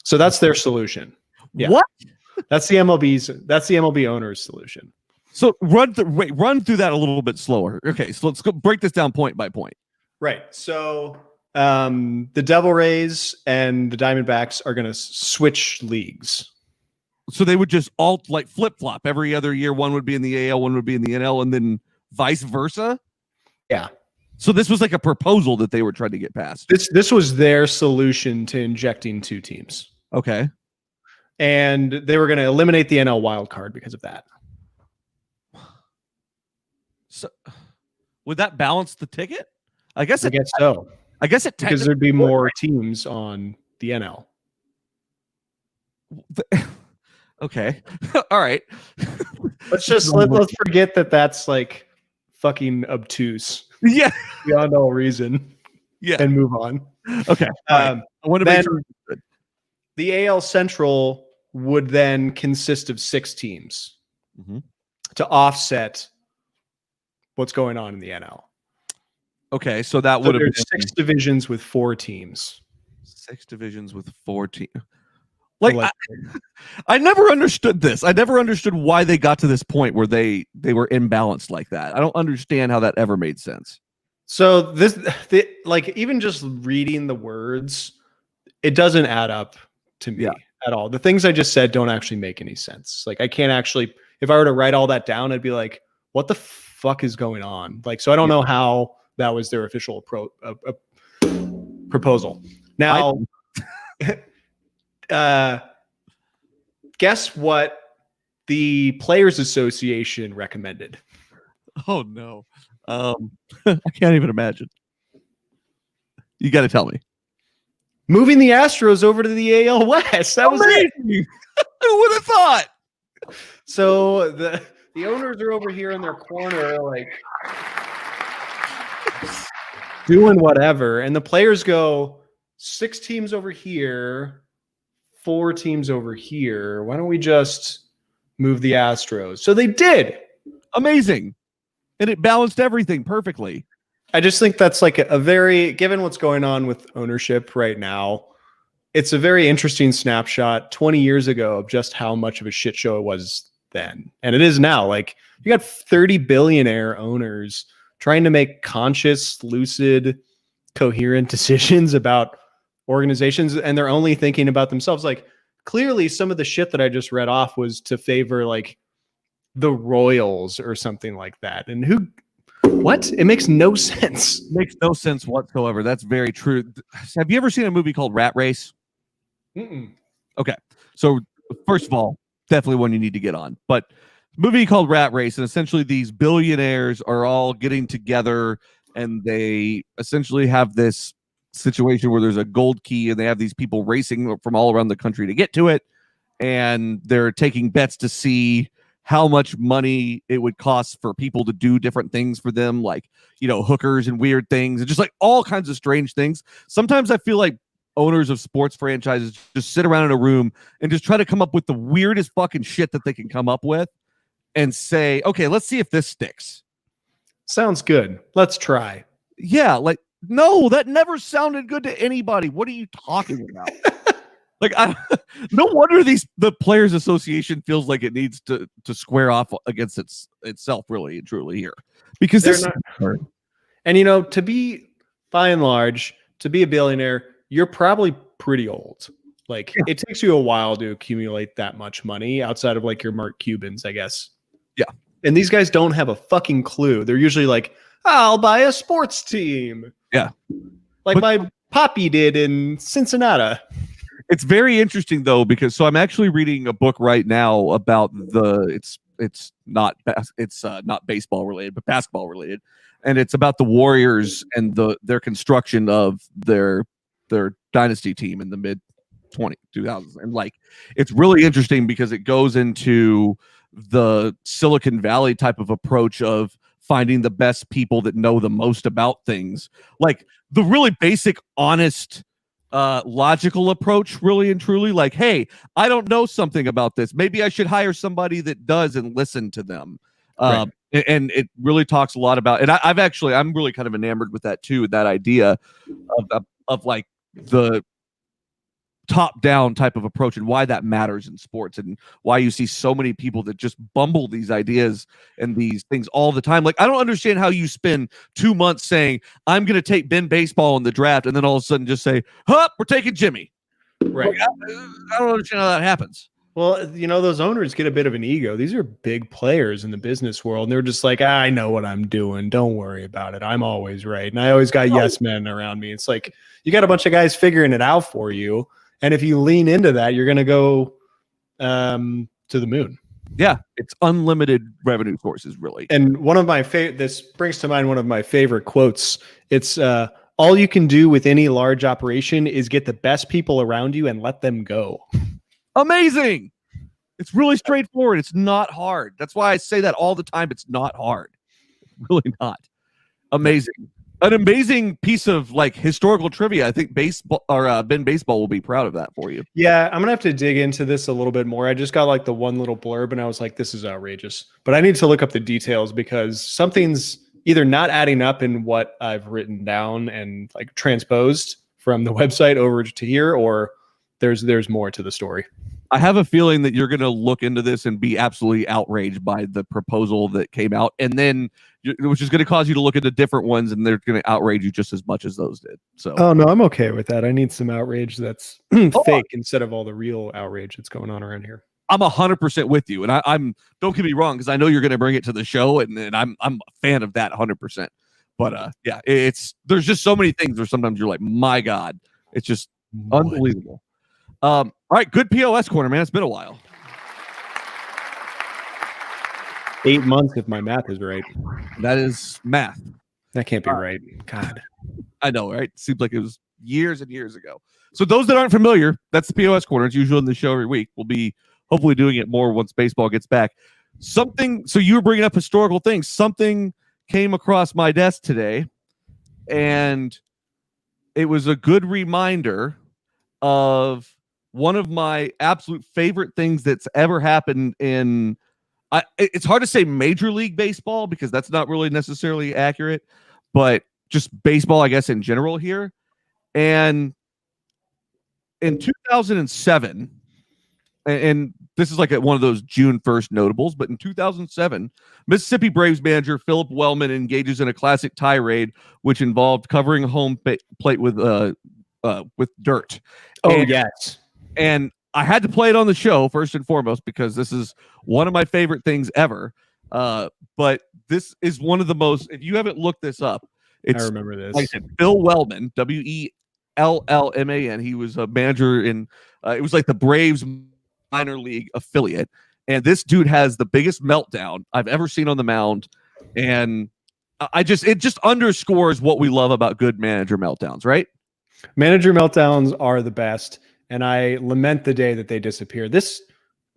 So that's their solution. Yeah. What? That's the MLB owners' solution. So run through that a little bit slower. Okay, so let's go break this down point by point. Right. So the Devil Rays and the Diamondbacks are going to switch leagues. So they would just flip-flop every other year. One would be in the AL, one would be in the NL, and then vice versa? Yeah. So this was like a proposal that they were trying to get passed. This was their solution to injecting 2 teams. Okay. And they were going to eliminate the NL wild card because of that. So would that balance the ticket? I guess so. I guess it because there'd be more teams on the NL. Okay. All right. Let's forget that that's fucking obtuse. Yeah. Beyond all reason. Yeah. And move on. Okay. I want to make sure. The AL Central would then consist of 6 teams to offset what's going on in the NL. Okay, so that would have been 6 divisions with 4 teams. 6 divisions with 4 teams. I never understood this. I never understood why they got to this point where they were imbalanced like that. I don't understand how that ever made sense. So even just reading the words, it doesn't add up to me at all. The things I just said don't actually make any sense. I can't actually, if I were to write all that down, I'd be like, what the fuck is going on? So I don't know how that was their official proposal. Now, Guess what the Players Association recommended? Oh no. I can't even imagine. You got to tell me. Moving the Astros over to the AL West. That was it. Who would have thought? So the owners are over here in their corner, like doing whatever, and the players go 6 teams over here, 4 teams over here. Why don't we just move the Astros? So they did. Amazing. And it balanced everything perfectly. I just think that's like a very, given what's going on with ownership right now, it's a very interesting snapshot 20 years ago of just how much of a shit show it was then. And it is now. Like, you got 30 billionaire owners trying to make conscious, lucid, coherent decisions about organizations, and they're only thinking about themselves. Like, clearly some of the shit that I just read off was to favor like the Royals or something like that. And what? It makes no sense. Makes no sense whatsoever. That's very true. Have you ever seen a movie called Rat Race? Mm-mm. Okay. So first of all, definitely one you need to get on. But movie called Rat Race, and essentially these billionaires are all getting together, and they essentially have this situation where there's a gold key, and they have these people racing from all around the country to get to it, and they're taking bets to see how much money it would cost for people to do different things for them, like, you know, hookers and weird things, and just like all kinds of strange things. Sometimes I feel like owners of sports franchises just sit around in a room and just try to come up with the weirdest fucking shit that they can come up with and say, okay, let's see if this sticks. Sounds good. Let's try. Yeah, like, no, that never sounded good to anybody. What are you talking about? Like, no wonder the Players Association feels like it needs to square off against itself, really and truly here, because They're not. And you know, to be by and large, to be a billionaire, you're probably pretty old. Like, it takes you a while to accumulate that much money outside of like your Mark Cubans, I guess. Yeah. And these guys don't have a fucking clue. They're usually like, I'll buy a sports team. Yeah. Like my Poppy did in Cincinnati. It's very interesting though, because I'm actually reading a book right now about it's not baseball related, but basketball related, and it's about the Warriors and their construction of their dynasty team in the mid 2000s, and like, it's really interesting because it goes into the Silicon Valley type of approach of finding the best people that know the most about things, like the really basic, honest, logical approach, really and truly, like, hey, I don't know something about this, maybe I should hire somebody that does and listen to them. Right. And it really talks a lot about, and I'm really kind of enamored with that too, that idea of like the top down type of approach, and why that matters in sports, and why you see so many people that just bumble these ideas and these things all the time. Like, I don't understand how you spend 2 months saying, I'm going to take Ben Baseball in the draft, and then all of a sudden just say, huh, we're taking Jimmy. Right. Like, I don't understand how that happens. Well, you know, those owners get a bit of an ego. These are big players in the business world, and they're just like, I know what I'm doing. Don't worry about it. I'm always right. And I always got yes men around me. It's like, you got a bunch of guys figuring it out for you. And if you lean into that, you're going to go to the moon. Yeah, it's unlimited revenue sources, really. And one of my this brings to mind one of my favorite quotes. It's all you can do with any large operation is get the best people around you and let them go. Amazing. It's really straightforward. It's not hard. That's why I say that all the time. It's not hard. It's really not. Amazing. An amazing piece of like historical trivia. I think baseball or Ben Baseball will be proud of that for you. Yeah, I'm gonna have to dig into this a little bit more. I just got like the one little blurb, and I was like, "This is outrageous." But I need to look up the details because something's either not adding up in what I've written down and like transposed from the website over to here, or there's more to the story. I have a feeling that you're going to look into this and be absolutely outraged by the proposal that came out, and then which is going to cause you to look into different ones, and they're going to outrage you just as much as those did. So, oh no, I'm okay with that. I need some outrage that's fake instead of all the real outrage that's going on around here. I'm 100% with you, and I'm don't get me wrong, because I know you're going to bring it to the show, and I'm a fan of that 100%. But yeah, there's just so many things where sometimes you're like, my God, it's just unbelievable. All right, good POS corner, man. It's been a while. 8 months, if my math is right. That is math. That can't be right. God. I know, right? Seems like it was years and years ago. So those that aren't familiar, that's the POS corner. It's usually in the show every week. We'll be hopefully doing it more once baseball gets back. So you were bringing up historical things. Something came across my desk today, and it was a good reminder of one of my absolute favorite things that's ever happened in it's hard to say Major League Baseball because that's not really necessarily accurate, but just baseball, I guess, in general here. And in 2007, and this is like one of those June 1st notables, but in 2007, Mississippi Braves manager Philip Wellman engages in a classic tirade, which involved covering home plate with dirt. Yes. And I had to play it on the show first and foremost because this is one of my favorite things ever. But this is one of the most, if you haven't looked this up, I remember this. Like I said, Phil Wellman, WELLMAN. He was a manager in, it was like the Braves minor league affiliate. And this dude has the biggest meltdown I've ever seen on the mound. And it just underscores what we love about good manager meltdowns, right? Manager meltdowns are the best. And I lament the day that they disappeared. This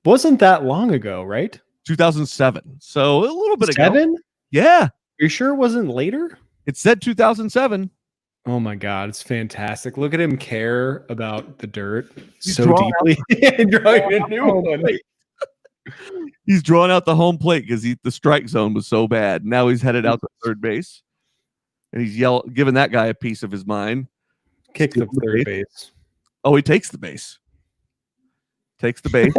wasn't that long ago, right? 2007. So a little bit ago. 7? Yeah. Are you sure it wasn't later? It said 2007. Oh my God, it's fantastic. Look at him care about the dirt He's so deeply. Drawing a new one. He's drawing out the home plate because the strike zone was so bad. Now he's headed out to third base. And he's giving that guy a piece of his mind. Kick the third base. Oh, he takes the base. Takes the base.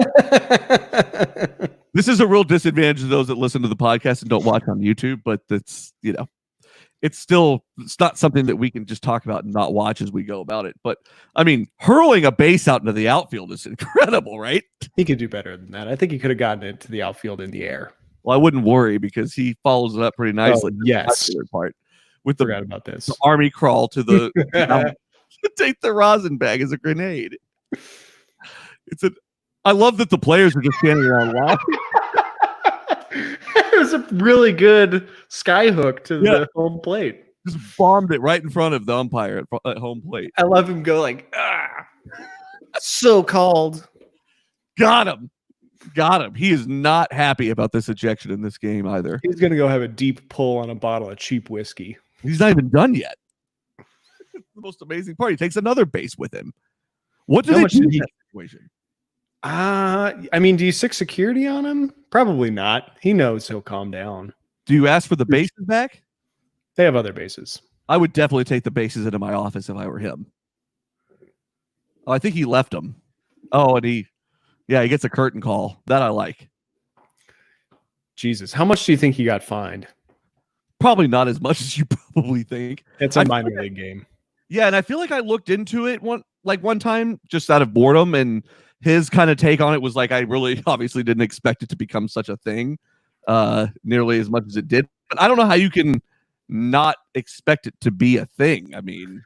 This is a real disadvantage to those that listen to the podcast and don't watch on YouTube, but it's not something that we can just talk about and not watch as we go about it. But I mean, hurling a base out into the outfield is incredible, right? He could do better than that. I think he could have gotten it to the outfield in the air. Well, I wouldn't worry because he follows it up pretty nicely. Yes. Part with the, forgot about this. The army crawl to the take the rosin bag as a grenade. I love that the players are just standing around laughing. It was a really good sky hook to the home plate. Just bombed it right in front of the umpire at home plate. I love him go like, so called. Got him. He is not happy about this ejection in this game either. He's going to go have a deep pull on a bottle of cheap whiskey. He's not even done yet. The most amazing part. He takes another base with him. What do they do in that situation? I mean, do you stick security on him? Probably not. He knows he'll calm down. Do you ask for the bases back? They have other bases. I would definitely take the bases into my office if I were him. Oh, I think he left them. Oh, and he gets a curtain call. That I like. Jesus. How much do you think he got fined? Probably not as much as you probably think. It's a minor league game. Yeah, and I feel like I looked into it one time just out of boredom, and his kind of take on it was like, I really obviously didn't expect it to become such a thing nearly as much as it did. But I don't know how you can not expect it to be a thing. I mean,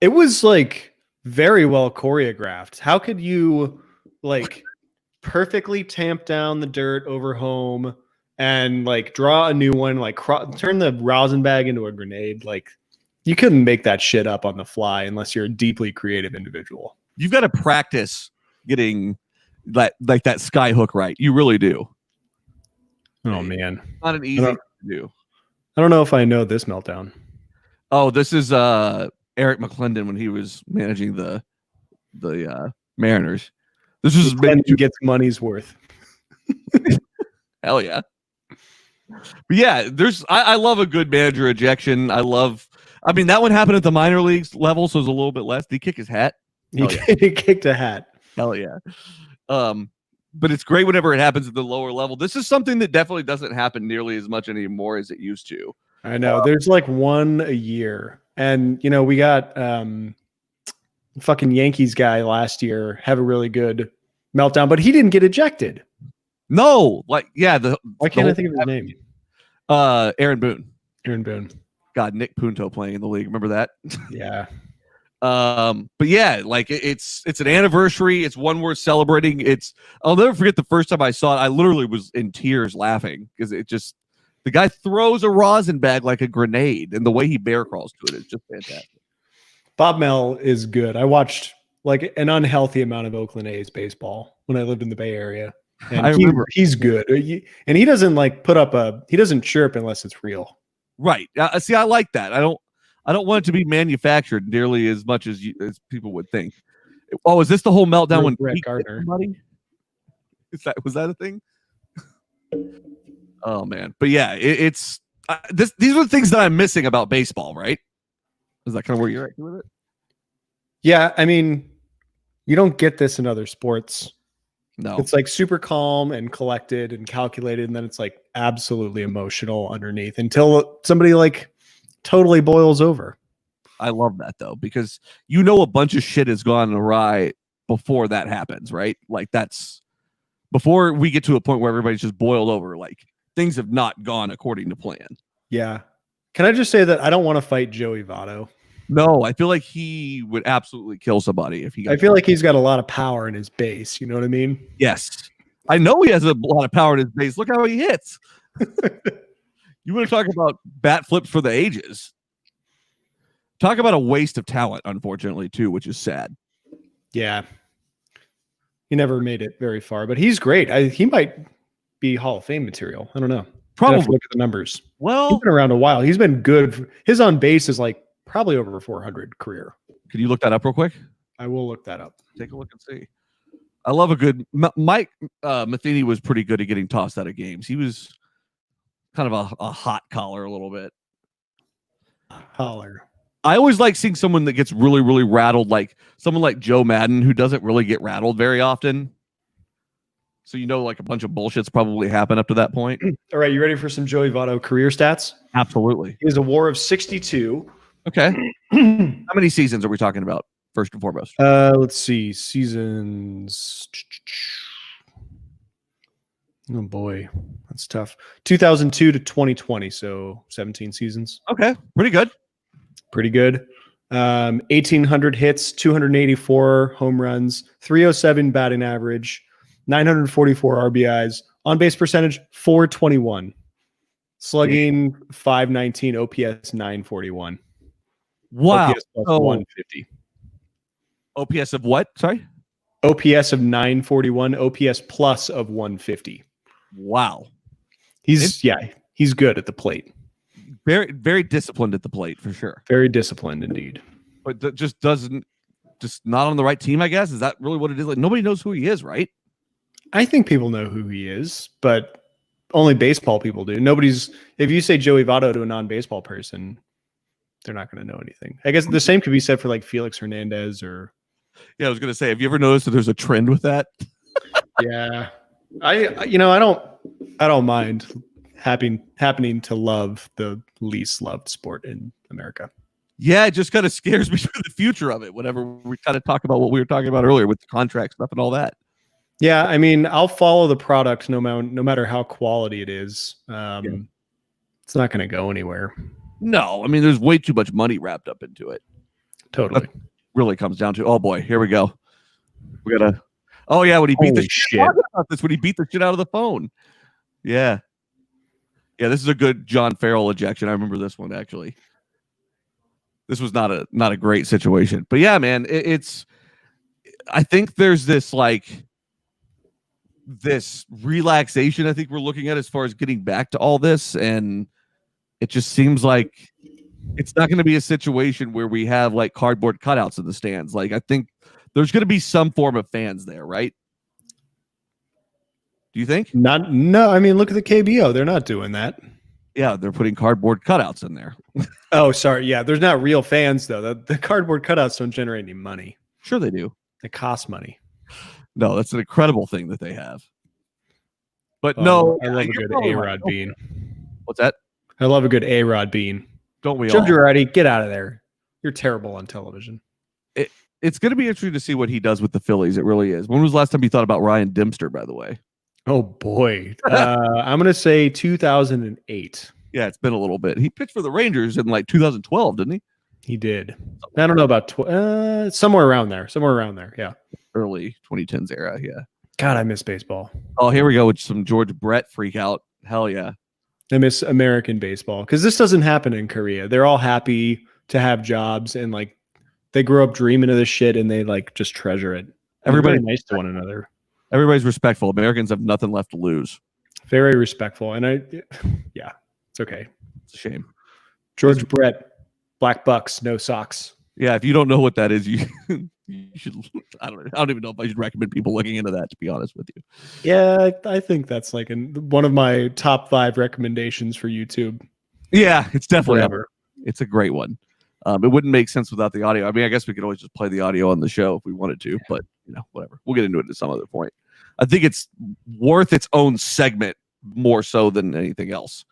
it was like very well choreographed. How could you like perfectly tamp down the dirt over home and like draw a new one, like turn the rosin bag into a grenade? Like, you couldn't make that shit up on the fly unless you're a deeply creative individual. You've got to practice getting that sky hook right. You really do. Oh man, not an easy thing to do. I don't know if I know this meltdown. Oh, this is Eric McClendon when he was managing the Mariners. This was McClendon gets money's worth. Hell yeah. But yeah, I love a good manager ejection. I mean, that one happened at the minor leagues level, so it was a little bit less. Did he kick his hat? He kicked a hat. Hell yeah. But it's great whenever it happens at the lower level. This is something that definitely doesn't happen nearly as much anymore as it used to. I know. There's like one a year. And, we got fucking Yankees guy last year have a really good meltdown, but he didn't get ejected. No. Why can't I think of his name? Aaron Boone. Aaron Boone. God, Nick Punto playing in the league. Remember that? Yeah. But yeah, like it's an anniversary. It's one worth celebrating. I'll never forget the first time I saw it. I literally was in tears laughing because the guy throws a rosin bag like a grenade, and the way he bear crawls to it is just fantastic. Bob Mel is good. I watched like an unhealthy amount of Oakland A's baseball when I lived in the Bay Area. And I remember he's good. And he doesn't like he doesn't chirp unless it's real. Right. See, I like that. I don't want it to be manufactured nearly as much as people would think. Oh, is this the whole meltdown when Brett Gardner? Was that a thing? Oh man, but yeah, these are the things that I'm missing about baseball, right? Is that kind of where you're at with it? Yeah, I mean, you don't get this in other sports. No, it's like super calm and collected and calculated, and then it's like absolutely emotional underneath until somebody like totally boils over. I love that though, because a bunch of shit has gone awry before that happens, right? Like that's before we get to a point where everybody's just boiled over, like things have not gone according to plan. Yeah. Can I just say that I don't want to fight Joey Votto? No, I feel like he would absolutely kill somebody if he got. I feel like he's got a lot of power in his base. You know what I mean? Yes. I know he has a lot of power in his base. Look how he hits. You want to talk about bat flips for the ages. Talk about a waste of talent, unfortunately, too, which is sad. Yeah. He never made it very far, but he's great. He might be Hall of Fame material. I don't know. Probably. Look at the numbers. Well, he's been around a while. He's been good. His on base is like probably over 400 career. Can you look that up real quick? I will look that up. Take a look and see. I love a good Mike Matheny was pretty good at getting tossed out of games. He was kind of a hot collar a little bit. Collar. I always like seeing someone that gets really, really rattled, like someone like Joe Madden, who doesn't really get rattled very often. So like a bunch of bullshit's probably happened up to that point. All right, you ready for some Joey Votto career stats? Absolutely. He has a WAR of 62. Okay. How many seasons are we talking about, first and foremost? Let's see. Seasons. Oh boy, that's tough. 2002 to 2020, so 17 seasons. Okay, pretty good. Pretty good. 1,800 hits, 284 home runs, 307 batting average, 944 RBIs, on base percentage 421, slugging 519, OPS 941. Wow. OPS plus 150. OPS of what? Sorry? OPS of 941, OPS plus of 150. Wow. He's good at the plate. Very, very disciplined at the plate for sure. Very disciplined indeed. But that just not on the right team, I guess. Is that really what it is? Like nobody knows who he is, right? I think people know who he is, but only baseball people do. If you say Joey Votto to a non-baseball person, they're not going to know anything. I guess the same could be said for like Felix Hernandez or. Yeah, I was going to say, have you ever noticed that there's a trend with that? Yeah. I don't mind happening to love the least loved sport in America. Yeah, it just kind of scares me for the future of it whenever we kind of talk about what we were talking about earlier with the contract stuff and all that. Yeah, I mean, I'll follow the product no matter how quality it is. It's not going to go anywhere. No, I mean, there's way too much money wrapped up into it. Totally. That really comes down to, oh boy, here we go. We gotta. Oh yeah, when he beat the shit about this, when he beat the shit out of the phone. Yeah. Yeah, this is a good John Farrell ejection. I remember this one actually. This was not a great situation, but yeah, man, it's. I think there's this relaxation. I think we're looking at as far as getting back to all this, and it just seems like it's not going to be a situation where we have like cardboard cutouts in the stands. Like I think there's going to be some form of fans there, right? Do you think? No. I mean, look at the KBO. They're not doing that. Yeah, they're putting cardboard cutouts in there. Oh, sorry. Yeah, there's not real fans though. The cardboard cutouts don't generate any money. Sure, they do. They cost money. No, that's an incredible thing that they have. But no, I love a good A-Rod bean. What's that? I love a good A-Rod bean. Don't we Joe all? Girardi, get out of there. You're terrible on television. It's going to be interesting to see what he does with the Phillies. It really is. When was the last time you thought about Ryan Dempster, by the way? Oh, boy. I'm going to say 2008. Yeah, it's been a little bit. He pitched for the Rangers in like 2012, didn't he? He did. I don't know about somewhere around there. Yeah. Early 2010s era. Yeah. God, I miss baseball. Oh, here we go with some George Brett freak out. Hell yeah. I miss American baseball because this doesn't happen in Korea. They're all happy to have jobs and like they grew up dreaming of this shit and they like just treasure it. Everybody's nice to one another. Everybody's respectful. Americans have nothing left to lose. Very respectful. And yeah, it's okay. It's a shame. George Brett, Black Bucks, no socks. Yeah, if you don't know what that is, you should. I don't even know if I should recommend people looking into that. To be honest with you. Yeah, I think that's like one of my top 5 recommendations for YouTube. Yeah, it's definitely Forever. It's a great one. It wouldn't make sense without the audio. I mean, I guess we could always just play the audio on the show if we wanted to, but whatever. We'll get into it at some other point. I think it's worth its own segment more so than anything else.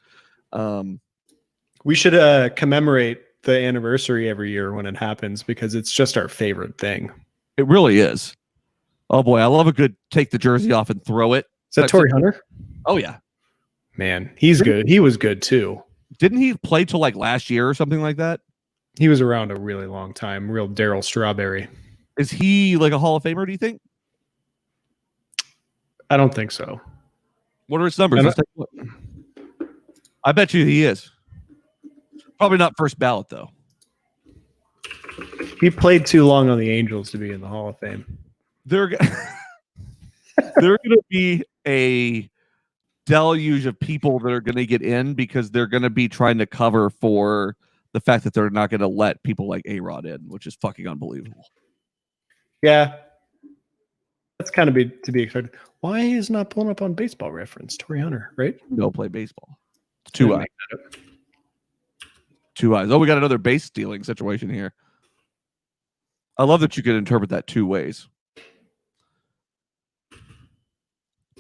We should commemorate the anniversary every year when it happens because it's just our favorite thing. It really is. Oh boy, I love a good take the jersey off and throw it. Is that Torrey Hunter? Oh yeah, man, he's good. He was good too. Didn't he play till like last year or something like that? He was around a really long time. Real Daryl Strawberry. Is he like a Hall of Famer? Do you think? I don't think so. What are his numbers? Let's take a look. I bet you he is. Probably not first ballot though. He played too long on the Angels to be in the Hall of Fame. They're going to be a deluge of people that are going to get in because they're going to be trying to cover for the fact that they're not going to let people like A-Rod in, which is fucking unbelievable. Yeah. That's kind of to be expected. Why is not pulling up on Baseball Reference? Torrey Hunter, right? No, play baseball. It's 2 eyes. 2 eyes. Oh, we got another base stealing situation here. I love that you can interpret that 2 ways.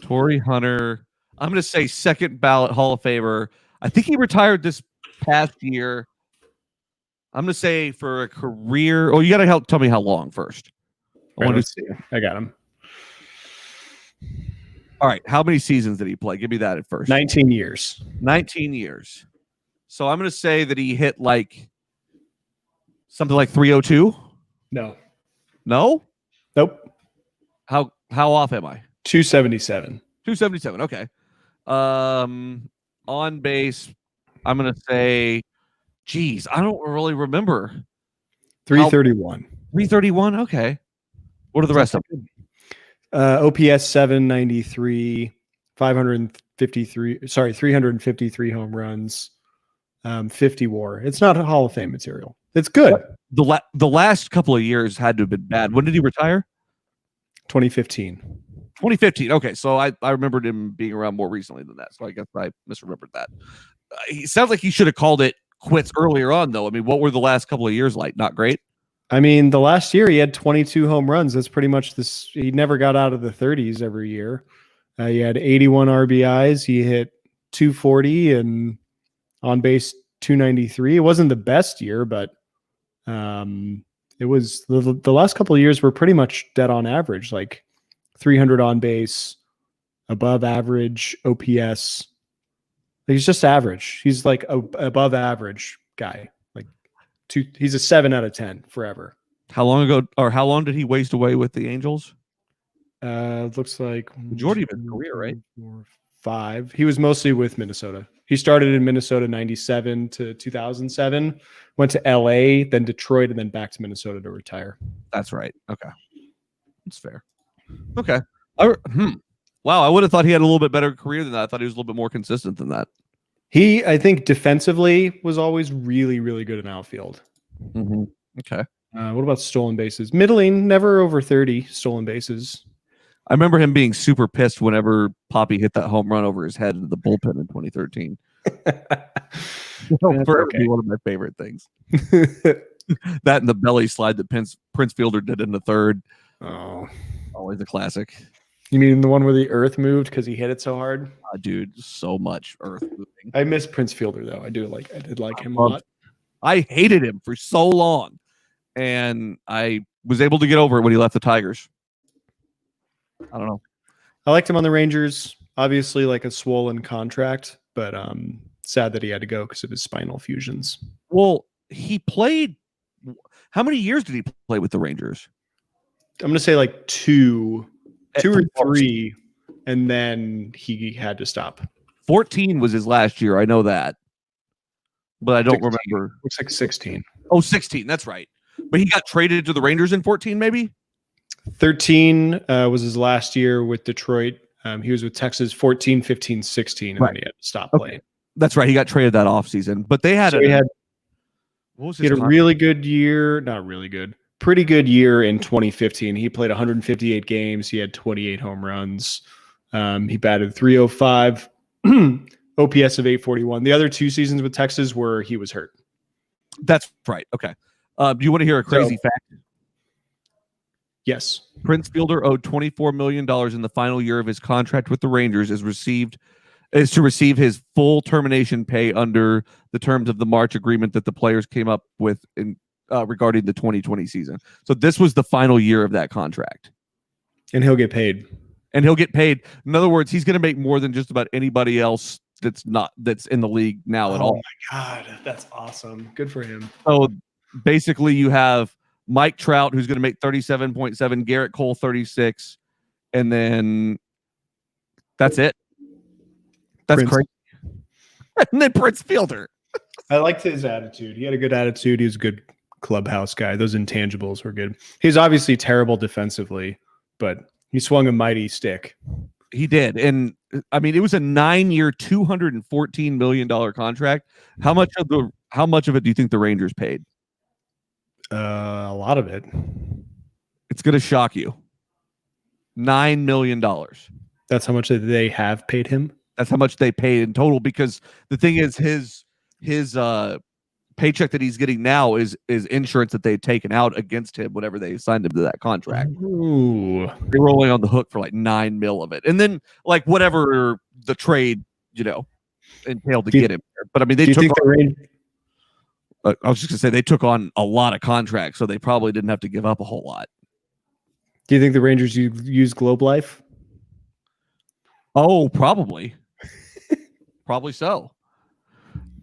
Torrey Hunter. I'm going to say second ballot Hall of Famer. I think he retired this past year. I'm going to say for a career. Oh, you got to tell me how long first. I want to see. I got him. All right. How many seasons did he play? Give me that at first. 19 years. 19 years. So I'm going to say that he hit like something like 302. No. No? Nope. How off am I? 277. 277. Okay. On base, I'm going to say, geez, I don't really remember. 331. 331. Okay. What are the rest of them? OPS 793, 353 home runs, 50 WAR. It's not a Hall of Fame material. It's good. The last couple of years had to have been bad. When did he retire? 2015. 2015. Okay, so I remembered him being around more recently than that. So I guess I misremembered that. He sounds like he should have called it quits earlier on, though. I mean, what were the last couple of years like? Not great. I mean, the last year he had 22 home runs. That's pretty much this. He never got out of the 30s every year. He had 81 RBIs. He hit 240 and on base 293. It wasn't the best year, but it was the last couple of years were pretty much dead on average, like 300 on base, above average OPS. He's just average. He's like a above average guy. He's a 7 out of 10 forever. How long ago, or how long did he waste away with the Angels? Looks like majority of his career, right? 4, 5. He was mostly with Minnesota. He started in Minnesota 97 to 2007, went to LA, then Detroit, and then back to Minnesota to retire. That's right. Okay. That's fair. Okay. Wow, I would have thought he had a little bit better career than that. I thought he was a little bit more consistent than that. He, I think, defensively was always really, really good in outfield. Mm-hmm. Okay. What about stolen bases? Middling, never over 30 stolen bases. I remember him being super pissed whenever Poppy hit that home run over his head into the bullpen in 2013. One of my favorite things. That and the belly slide that Prince Fielder did in the third. Oh, always a classic. You mean the one where the earth moved because he hit it so hard? Dude, so much earth moving. I miss Prince Fielder though. I did like him a lot. I hated him for so long, and I was able to get over it when he left the Tigers. I don't know. I liked him on the Rangers. Obviously, like a swollen contract, but sad that he had to go because of his spinal fusions. Well, he played How many years did he play with the Rangers? I'm gonna say like two or 4. three, and then he had to stop. 14 was his last year. I know that, but I don't 16. remember. Looks like 16. Oh, 16. That's right. But he got traded to the Rangers in 14, maybe? 13 was his last year with Detroit. He was with Texas 14, 15, 16, and then he had to stop playing. That's right. He got traded that offseason. But they had, he had a really good year. Not really good. Pretty good year in 2015. He played 158 games. He had 28 home runs. He batted .305, OPS of 841. The other 2 seasons with Texas were he was hurt. That's right. Okay. Do you want to hear a crazy fact? Yes. Prince Fielder owed $24 million in the final year of his contract with the Rangers is to receive his full termination pay under the terms of the March agreement that the players came up with in regarding the 2020 season. So this was the final year of that contract. And he'll get paid. In other words, he's going to make more than just about anybody else that's in the league now at all. Oh my God. That's awesome. Good for him. So basically you have Mike Trout, who's going to make 37.7, Garrett Cole 36, and then that's it. That's Prince. crazy. And then Prince Fielder. I liked his attitude. He had a good attitude. He was a good clubhouse guy. Those intangibles were good. He's obviously terrible defensively, but he swung a mighty stick. He did. And I mean, it was a 9-year, $214 million contract. How much of it do you think the Rangers paid? A lot of it. It's going to shock you. $9 million. That's how much they have paid him. That's how much they paid in total. Because the thing is, his paycheck that he's getting now is insurance that they've taken out against him whenever they signed him to that contract. Ooh. They were only on the hook for like $9 million of it, and then like whatever the trade entailed to get him. But I mean, they took. I was just gonna say they took on a lot of contracts, so they probably didn't have to give up a whole lot. Do you think the Rangers use Globe Life? Oh, probably. Probably so.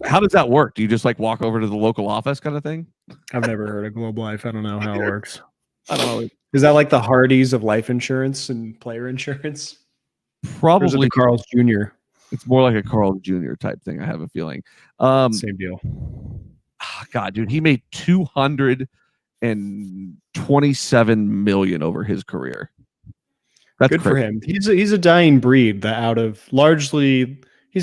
How does that work? Do you just like walk over to the local office kind of thing? I've never heard of Globe Life. I don't know how it works. I don't know. Is that like the Hardys of life insurance and player insurance? Probably. Or is it the Carl's Jr.? It's more like a Carl Jr. type thing, I have a feeling. Same deal. God, dude, he made $227 million over his career. That's good crazy. for him. He's a dying breed. He's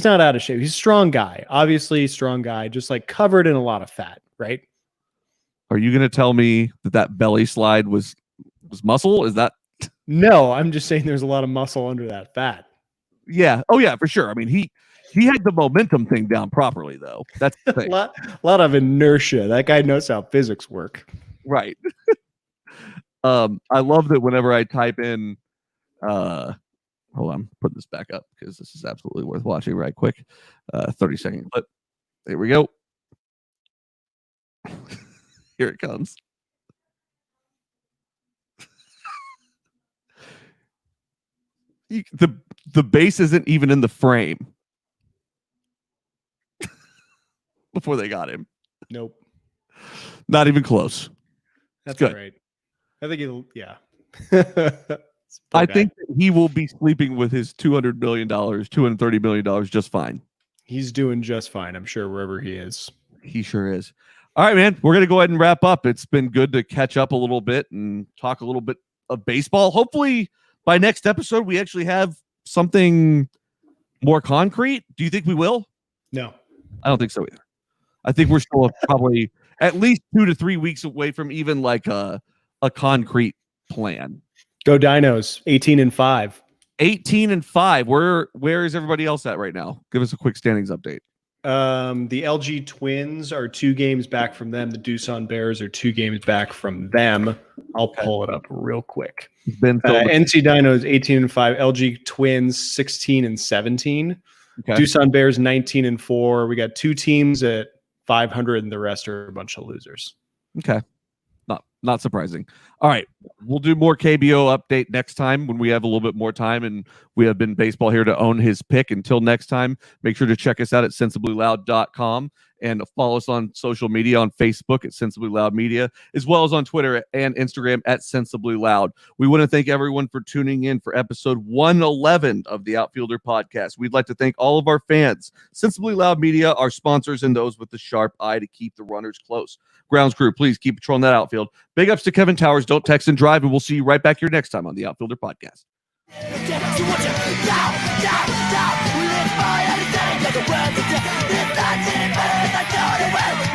not out of shape. He's a strong guy. Obviously, strong guy, just like covered in a lot of fat, right? Are you going to tell me that belly slide was muscle? Is that? No, I'm just saying there's a lot of muscle under that fat. Yeah. Oh, yeah, for sure. I mean, he had the momentum thing down properly, though. That's the thing. a lot of inertia. That guy knows how physics work. Right. I love that whenever I type in, hold on, put this back up because this is absolutely worth watching right quick. 30-second clip. There we go. Here it comes. The base isn't even in the frame before they got him. Nope. Not even close. That's good. Great. I think yeah. I think that he will be sleeping with his $200 million, $230 million just fine. He's doing just fine, I'm sure, wherever he is. He sure is. All right, man. We're going to go ahead and wrap up. It's been good to catch up a little bit and talk a little bit of baseball. Hopefully, by next episode, we actually have something more concrete. Do you think we will? No. I don't think so either. I think we're still probably at least 2 to 3 weeks away from even like a concrete plan. Go Dinos, 18-5. 18-5. Where is everybody else at right now? Give us a quick standings update. The LG Twins are 2 games back from them. The Doosan Bears are 2 games back from them. I'll pull it up real quick. NC Dinos 18-5. LG Twins 16-17. Okay. Doosan Bears 19-4. We got 2 teams at 500, and the rest are a bunch of losers. Okay. Not surprising. All right. We'll do more KBO update next time when we have a little bit more time, and we have been baseball here to own his pick. Until next time, make sure to check us out at sensiblyloud.com and follow us on social media on Facebook at Sensibly Loud Media, as well as on Twitter and Instagram at Sensibly Loud. We want to thank everyone for tuning in for episode 111 of the Outfielder podcast. We'd like to thank all of our fans, Sensibly Loud Media, our sponsors, and those with the sharp eye to keep the runners close. Grounds crew, please keep patrolling that outfield. Big ups to Kevin Towers. Don't text and drive, and we'll see you right back here next time on the Outfielder podcast. We live for anything, like a world today. It's not better than I know the way.